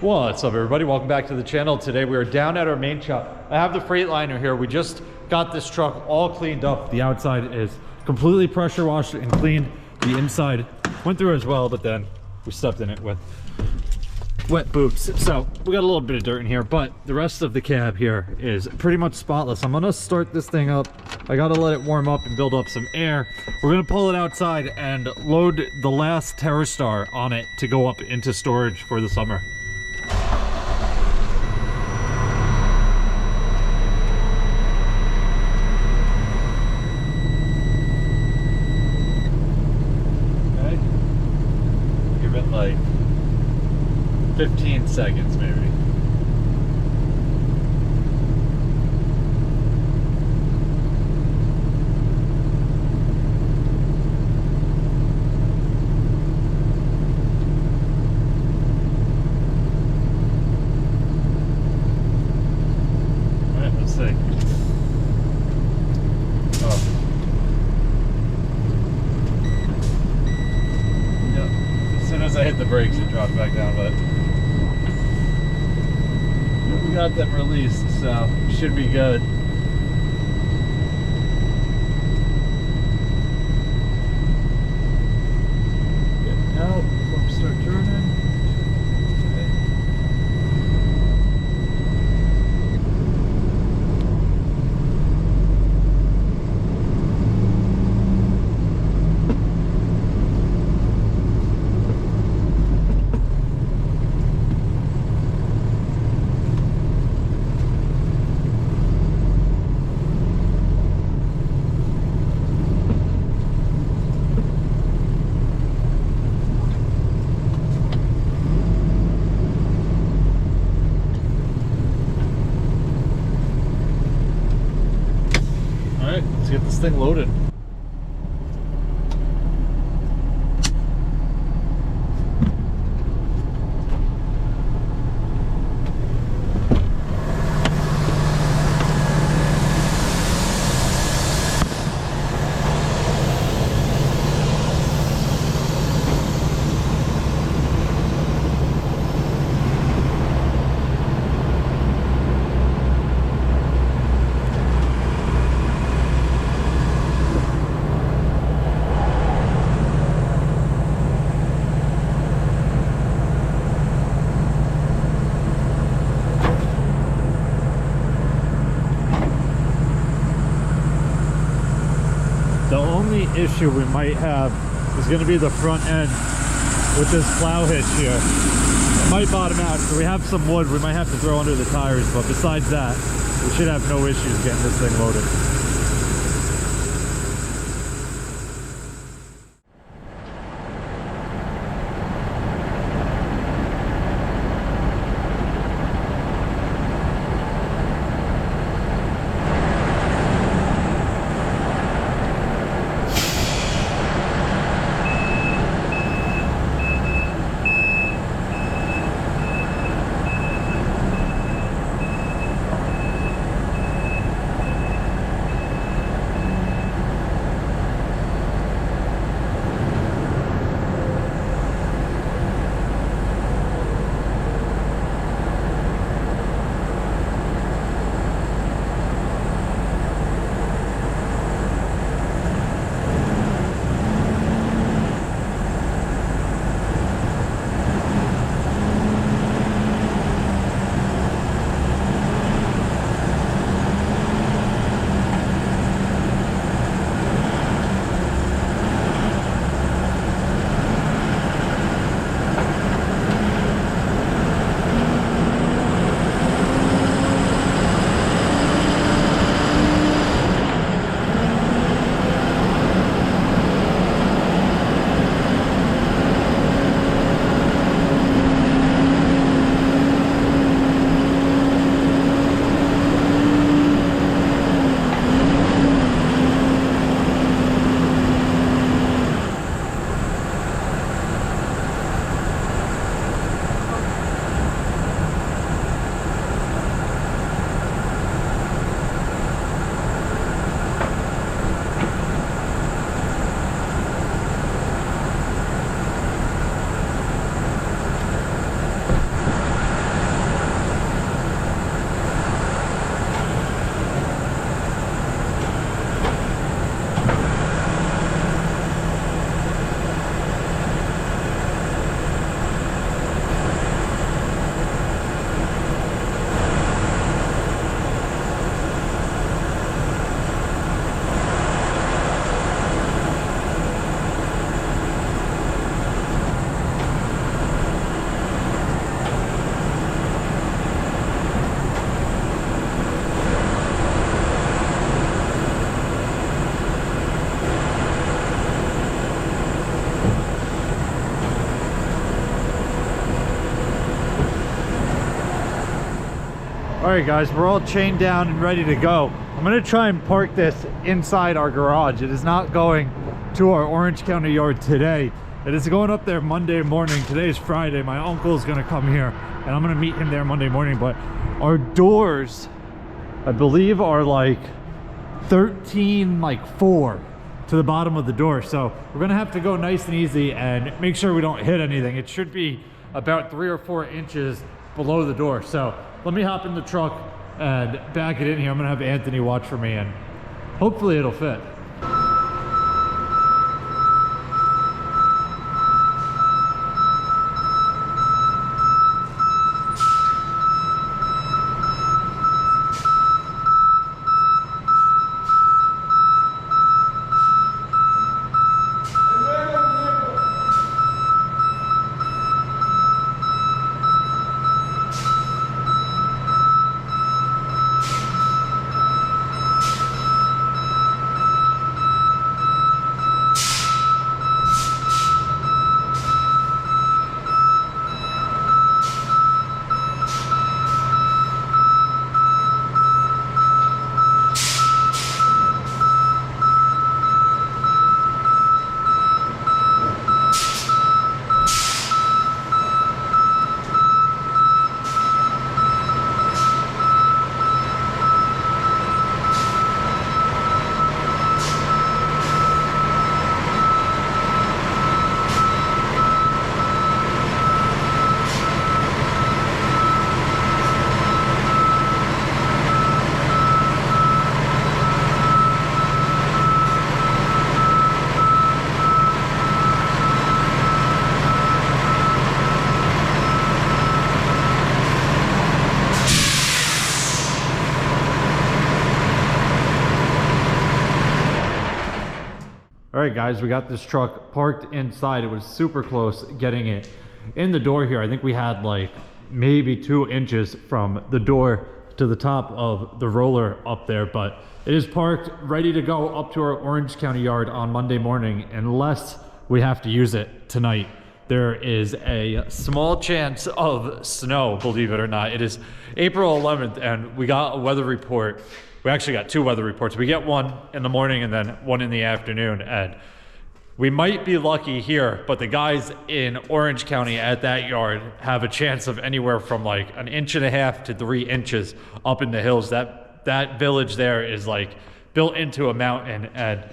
What's up, everybody? Welcome back to the channel. Today we are down at our main shop. I have the Freightliner here. We just got this truck all cleaned up. The outside is completely pressure washed and cleaned. The inside went through as well, but then we stepped in it with wet boots. So we got a little bit of dirt in here, but the rest of the cab here is pretty much spotless. I'm gonna start this thing up. I gotta let it warm up and build up some air. We're gonna pull it outside and load the last Terrastar on it to go up into storage for the summer. Like 15 seconds maybe. All right, let's see. As I hit the brakes, it dropped back down, but we got them released, so should be good. Get out before we start turning. Let's get this thing loaded. The only issue we might have is going to be the front end with this plow hitch here. It might bottom out, so we have some wood we might have to throw under the tires, but besides that, we should have no issues getting this thing loaded. All right, guys, we're all chained down and ready to go. I'm gonna try and park this inside our garage. It is not going to our Orange County yard today. It is going up there Monday morning. Today is Friday. My uncle's gonna come here and I'm gonna meet him there Monday morning. But our doors, I believe, are like 13, like 4 to the bottom of the door. So we're gonna have to go nice and easy and make sure we don't hit anything. It should be about 3 or 4 inches below the door. So let me hop in the truck and back it in here. I'm gonna have Anthony watch for me and hopefully it'll fit. All right, guys, we got this truck parked inside. It was super close getting it in the door here. I think we had like maybe 2 inches from the door to the top of the roller up there, but it is parked ready to go up to our Orange County yard on Monday morning unless we have to use it tonight. There is a small chance of snow, believe it or not. It is April 11th and we got a weather report. We actually got 2 weather reports. We get one in the morning and then one in the afternoon. And we might be lucky here, but the guys in Orange County at that yard have a chance of anywhere from like 1.5 inches to 3 inches up in the hills. That village there is like built into a mountain, and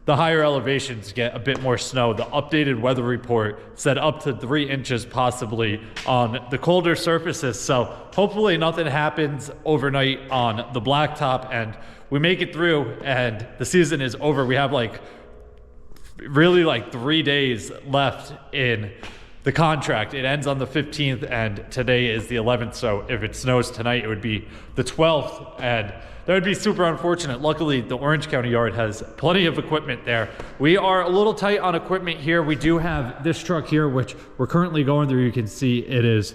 the higher elevations get a bit more snow. The updated weather report said up to 3 inches possibly on the colder surfaces. So hopefully nothing happens overnight on the blacktop and we make it through and the season is over. We have like really like 3 days left in the contract. It ends on the 15th and today is the 11th. So if it snows tonight, it would be the 12th and that would be super unfortunate. Luckily, the Orange County yard has plenty of equipment there. We are a little tight on equipment here. We do have this truck here, which we're currently going through. You can see it is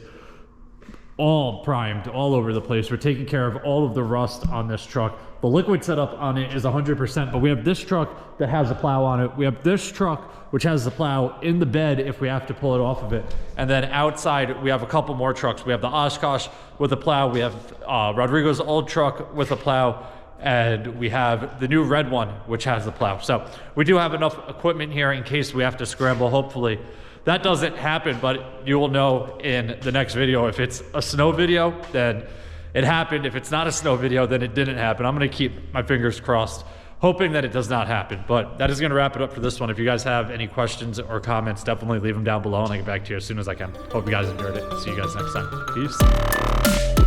all primed all over the place. We're taking care of all of the rust on this truck. The liquid setup on it is 100%, but we have this truck that has a plow on it. We have this truck which has the plow in the bed if we have to pull it off of it. And then outside, we have a couple more trucks. We have the Oshkosh with a plow. We have Rodrigo's old truck with a plow. And we have the new red one, which has the plow. So we do have enough equipment here in case we have to scramble. Hopefully that doesn't happen, but you will know in the next video. If it's a snow video, then it happened. If it's not a snow video, then it didn't happen. I'm gonna keep my fingers crossed, hoping that it does not happen. But that is gonna wrap it up for this one. If you guys have any questions or comments, definitely leave them down below and I'll get back to you as soon as I can. Hope you guys enjoyed it. See you guys next time. Peace.